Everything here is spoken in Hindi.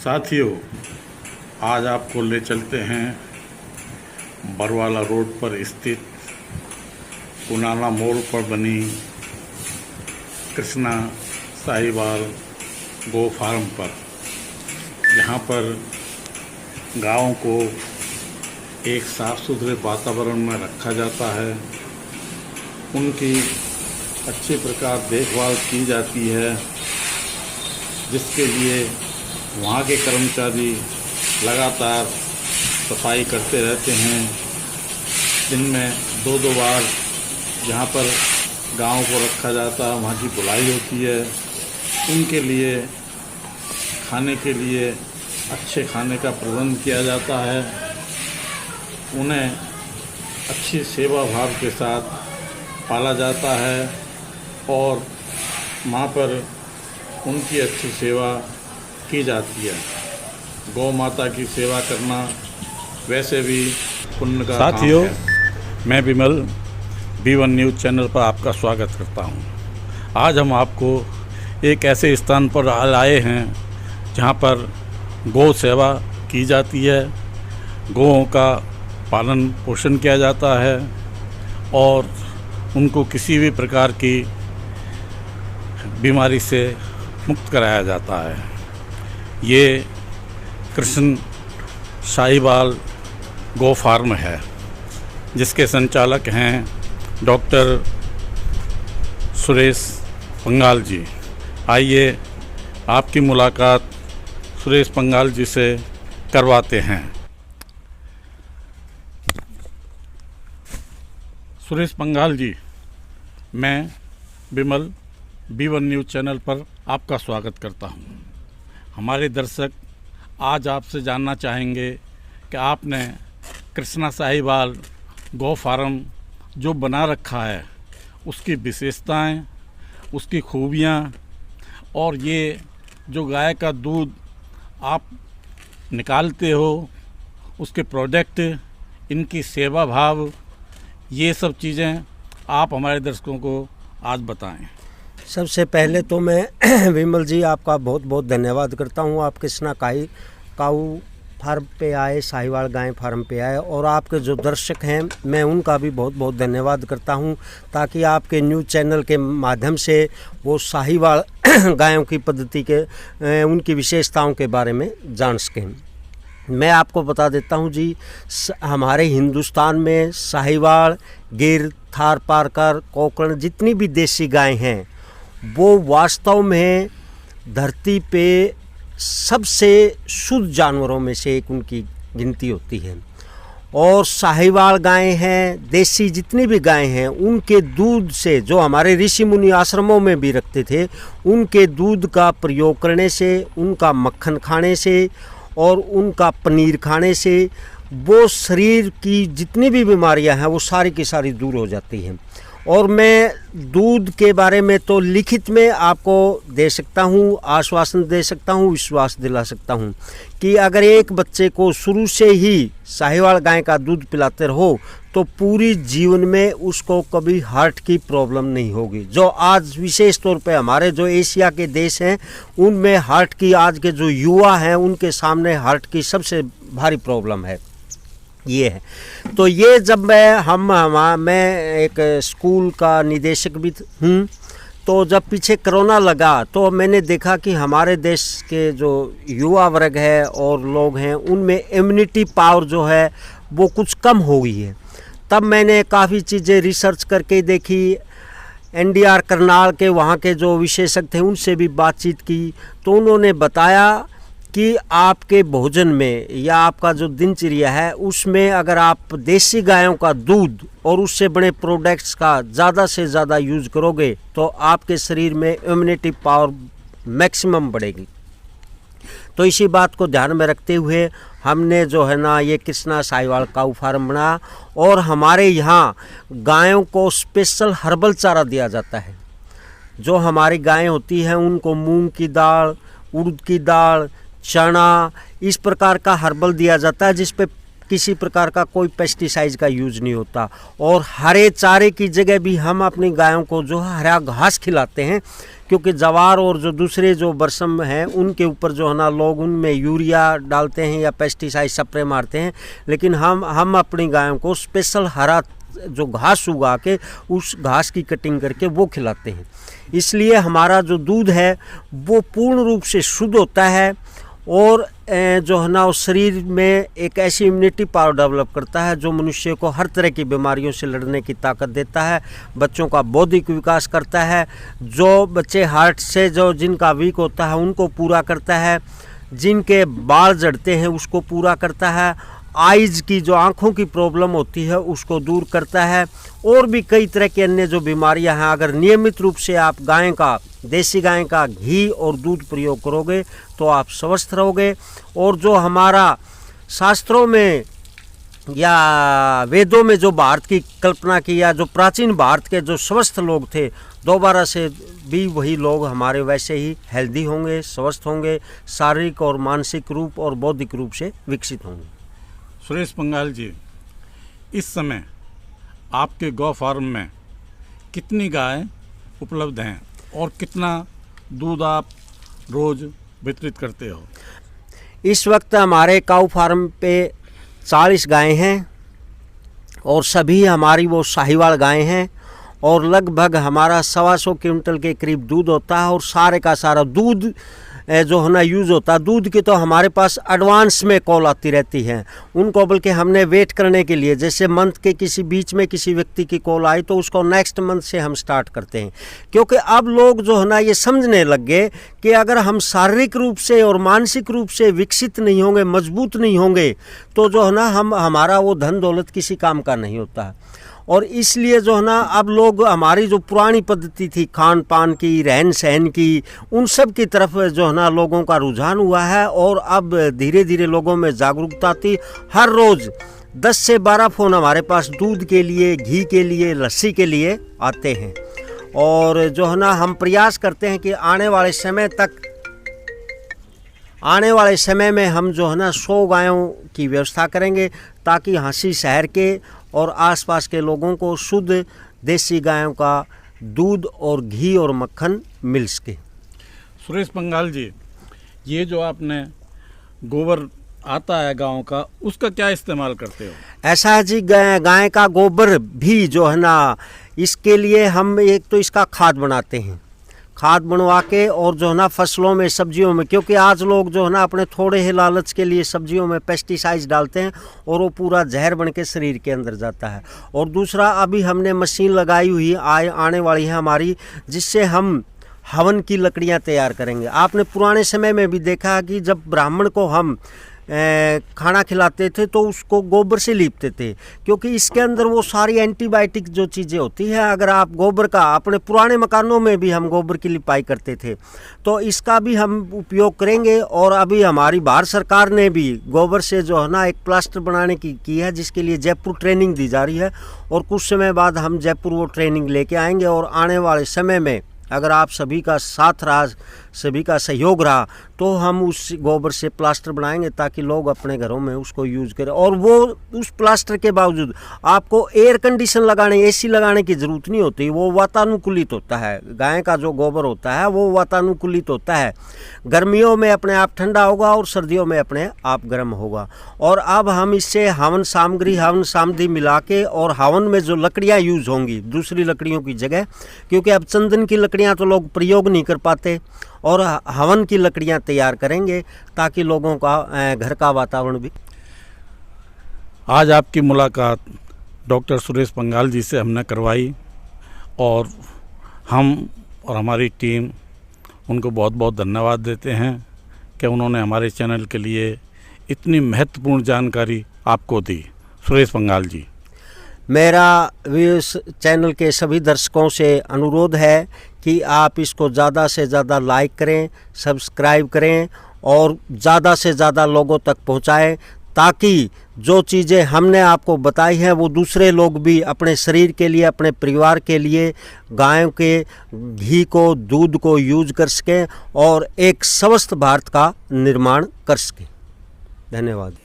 साथियों, आज आपको ले चलते हैं बरवाला रोड पर स्थित पुनाना मोड़ पर बनी कृष्णा साहिवाल गो फार्म पर, जहाँ पर गायों को एक साफ सुथरे वातावरण में रखा जाता है, उनकी अच्छी प्रकार देखभाल की जाती है, जिसके लिए वहाँ के कर्मचारी लगातार सफाई करते रहते हैं। दिन में दो बार जहाँ पर गाँव को रखा जाता है वहाँ की धुलाई होती है। उनके लिए खाने के लिए अच्छे खाने का प्रबंध किया जाता है। उन्हें अच्छी सेवा भाव के साथ पाला जाता है और वहाँ पर उनकी अच्छी सेवा की जाती है। गौ माता की सेवा करना वैसे भी पुण्य का काम है। साथियों, मैं विमल B1 न्यूज़ चैनल पर आपका स्वागत करता हूं। आज हम आपको एक ऐसे स्थान पर लाए हैं जहां पर गौ सेवा की जाती है, गौओं का पालन पोषण किया जाता है और उनको किसी भी प्रकार की बीमारी से मुक्त कराया जाता है। ये कृष्ण साहिवाल गो फार्म है, जिसके संचालक हैं डॉक्टर सुरेश पंगाल जी। आइए आपकी मुलाकात सुरेश पंगाल जी से करवाते हैं। सुरेश पंगाल जी, मैं विमल B1 न्यूज़ चैनल पर आपका स्वागत करता हूं। हमारे दर्शक आज आपसे जानना चाहेंगे कि आपने कृष्णा साहिवाल गौ फार्म जो बना रखा है, उसकी विशेषताएं, उसकी खूबियां और ये जो गाय का दूध आप निकालते हो, उसके प्रोडक्ट, इनकी सेवा भाव, ये सब चीज़ें आप हमारे दर्शकों को आज बताएं। सबसे पहले तो मैं विमल जी आपका बहुत बहुत धन्यवाद करता हूँ। आप कृष्णा काऊ फार्म पे आए, साहिवाल गाय फार्म पे आए, और आपके जो दर्शक हैं मैं उनका भी बहुत बहुत धन्यवाद करता हूँ, ताकि आपके न्यूज़ चैनल के माध्यम से वो साहिवाल गायों की पद्धति के उनकी विशेषताओं के बारे में जान सकें। मैं आपको बता देता हूँ जी, हमारे हिंदुस्तान में साहिवाल, गिर, थार पारकर, कोकण जितनी भी देसी गाय हैं वो वास्तव में धरती पे सबसे शुद्ध जानवरों में से एक उनकी गिनती होती है। और साहिवाल गायें हैं, देसी जितनी भी गायें हैं, उनके दूध से, जो हमारे ऋषि मुनि आश्रमों में भी रखते थे, उनके दूध का प्रयोग करने से, उनका मक्खन खाने से और उनका पनीर खाने से वो शरीर की जितनी भी बीमारियां हैं वो सारी की सारी दूर हो जाती हैं। और मैं दूध के बारे में तो लिखित में आपको दे सकता हूँ, आश्वासन दे सकता हूँ, विश्वास दिला सकता हूँ कि अगर एक बच्चे को शुरू से ही साहिवाल गाय का दूध पिलाते रहो तो पूरी जीवन में उसको कभी हार्ट की प्रॉब्लम नहीं होगी। जो आज विशेष तौर पे हमारे जो एशिया के देश हैं उनमें हार्ट की, आज के जो युवा हैं उनके सामने हार्ट की सबसे भारी प्रॉब्लम है, ये है। तो ये जब मैं एक स्कूल का निदेशक भी हूँ, तो जब पीछे कोरोना लगा तो मैंने देखा कि हमारे देश के जो युवा वर्ग है और लोग हैं उनमें इम्यूनिटी पावर जो है वो कुछ कम हो गई है। तब मैंने काफ़ी चीज़ें रिसर्च करके देखी, NDR करनाल के वहाँ के जो विशेषज्ञ थे उनसे भी बातचीत की, तो उन्होंने बताया कि आपके भोजन में या आपका जो दिनचर्या है उसमें अगर आप देसी गायों का दूध और उससे बने प्रोडक्ट्स का ज़्यादा से ज़्यादा यूज़ करोगे तो आपके शरीर में इम्यूनिटी पावर मैक्सिमम बढ़ेगी। तो इसी बात को ध्यान में रखते हुए हमने जो है ना ये कृष्णा साहिवाल काऊ फार्म बनाया, और हमारे यहाँ गायों को स्पेशल हर्बल चारा दिया जाता है। जो हमारी गायें होती हैं उनको मूंग की दाल, उड़द की दाल, चना, इस प्रकार का हर्बल दिया जाता है, जिस पे किसी प्रकार का कोई पेस्टिसाइड का यूज नहीं होता। और हरे चारे की जगह भी हम अपनी गायों को जो है हरा घास खिलाते हैं, क्योंकि जवार और जो दूसरे जो बरसम हैं उनके ऊपर जो है ना लोग उनमें यूरिया डालते हैं या पेस्टिसाइड स्प्रे मारते हैं, लेकिन हम अपनी गायों को स्पेशल हरा जो घास उगा के उस घास की कटिंग करके वो खिलाते हैं। इसलिए हमारा जो दूध है वो पूर्ण रूप से शुद्ध होता है और जो है ना उस शरीर में एक ऐसी इम्यूनिटी पावर डेवलप करता है जो मनुष्य को हर तरह की बीमारियों से लड़ने की ताकत देता है, बच्चों का बौद्धिक विकास करता है, जो बच्चे हार्ट से जो जिनका वीक होता है उनको पूरा करता है, जिनके बाल झड़ते हैं उसको पूरा करता है, आइज़ की जो आँखों की प्रॉब्लम होती है उसको दूर करता है, और भी कई तरह की अन्य जो बीमारियां हैं। अगर नियमित रूप से आप देसी गाय का घी और दूध प्रयोग करोगे तो आप स्वस्थ रहोगे। और जो हमारा शास्त्रों में या वेदों में जो भारत की कल्पना की या जो प्राचीन भारत के जो स्वस्थ लोग थे, दोबारा से भी वही लोग हमारे वैसे ही हेल्दी होंगे, स्वस्थ होंगे, शारीरिक और मानसिक रूप और बौद्धिक रूप से विकसित होंगे। सुरेश पंगाल जी, इस समय आपके गौ फार्म में कितनी गाय उपलब्ध हैं और कितना दूध आप रोज़ वितरित करते हो? इस वक्त हमारे काऊ फार्म पे 40 गायें हैं और सभी हमारी वो साहिवाल गायें हैं, और लगभग हमारा 125 क्विंटल के करीब दूध होता है। और सारे का सारा दूध जो है ना यूज़ होता है। दूध की तो हमारे पास एडवांस में कॉल आती रहती है उनको, बल्कि हमने वेट करने के लिए, जैसे मंथ के किसी बीच में किसी व्यक्ति की कॉल आई तो उसको नेक्स्ट मंथ से हम स्टार्ट करते हैं, क्योंकि अब लोग जो है ना ये समझने लग गए कि अगर हम शारीरिक रूप से और मानसिक रूप से विकसित नहीं होंगे, मजबूत नहीं होंगे, तो जो है ना हमारा वो धन दौलत किसी काम का नहीं होता है। और इसलिए जो है ना अब लोग हमारी जो पुरानी पद्धति थी खान पान की, रहन सहन की, उन सब की तरफ जो है ना लोगों का रुझान हुआ है। और अब धीरे धीरे लोगों में जागरूकता थी। हर रोज़ 10 से 12 फ़ोन हमारे पास दूध के लिए, घी के लिए, लस्सी के लिए आते हैं। और जो है ना हम प्रयास करते हैं कि आने वाले समय में हम जो है ना 100 गायों की व्यवस्था करेंगे, ताकि हाँसी शहर के और आसपास के लोगों को शुद्ध देसी गायों का दूध और घी और मक्खन मिल सके। सुरेश पंगाल जी, ये जो आपने गोबर आता है गाँव का, उसका क्या इस्तेमाल करते हो? ऐसा है जी, गाय का गोबर भी जो है ना, इसके लिए हम एक तो इसका खाद बनाते हैं, खाद बनवा के, और जो है ना फसलों में, सब्जियों में, क्योंकि आज लोग जो है ना अपने थोड़े ही लालच के लिए सब्जियों में पेस्टिसाइड्स डालते हैं और वो पूरा जहर बन के शरीर के अंदर जाता है। और दूसरा, अभी हमने मशीन लगाई हुई आने वाली है हमारी, जिससे हम हवन की लकड़ियां तैयार करेंगे। आपने पुराने समय में भी देखा कि जब ब्राह्मण को हम खाना खिलाते थे तो उसको गोबर से लीपते थे, क्योंकि इसके अंदर वो सारी एंटीबायोटिक जो चीज़ें होती हैं, अगर आप गोबर का, अपने पुराने मकानों में भी हम गोबर की लिपाई करते थे, तो इसका भी हम उपयोग करेंगे। और अभी हमारी भारत सरकार ने भी गोबर से जो है ना एक प्लास्टर बनाने की है, जिसके लिए जयपुर ट्रेनिंग दी जा रही है, और कुछ समय बाद हम जयपुर वो ट्रेनिंग लेके आएंगे। और आने वाले समय में अगर आप सभी का साथ रहा, सभी का सहयोग रहा, तो हम उस गोबर से प्लास्टर बनाएंगे, ताकि लोग अपने घरों में उसको यूज़ करें। और वो उस प्लास्टर के बावजूद आपको एयर कंडीशन लगाने, एसी लगाने की ज़रूरत नहीं होती, वो वातानुकूलित होता है। गाय का जो गोबर होता है वो वातानुकूलित होता है, गर्मियों में अपने आप ठंडा होगा और सर्दियों में अपने आप गर्म होगा। और अब हम इससे हवन सामग्री मिला के, और हवन में जो लकड़ियाँ यूज़ होंगी दूसरी लकड़ियों की जगह, क्योंकि अब चंदन की लकड़ियाँ तो लोग प्रयोग नहीं कर पाते, और हवन की लकड़ियाँ तैयार करेंगे, ताकि लोगों का घर का वातावरण भी। आज आपकी मुलाकात डॉक्टर सुरेश पंगाल जी से हमने करवाई, और हम और हमारी टीम उनको बहुत बहुत धन्यवाद देते हैं कि उन्होंने हमारे चैनल के लिए इतनी महत्वपूर्ण जानकारी आपको दी। सुरेश पंगाल जी, मेरा इस चैनल के सभी दर्शकों से अनुरोध है कि आप इसको ज़्यादा से ज़्यादा लाइक करें, सब्सक्राइब करें, और ज़्यादा से ज़्यादा लोगों तक पहुंचाएं, ताकि जो चीज़ें हमने आपको बताई हैं वो दूसरे लोग भी अपने शरीर के लिए, अपने परिवार के लिए गायों के घी को, दूध को यूज कर सकें और एक स्वस्थ भारत का निर्माण कर सकें। धन्यवाद।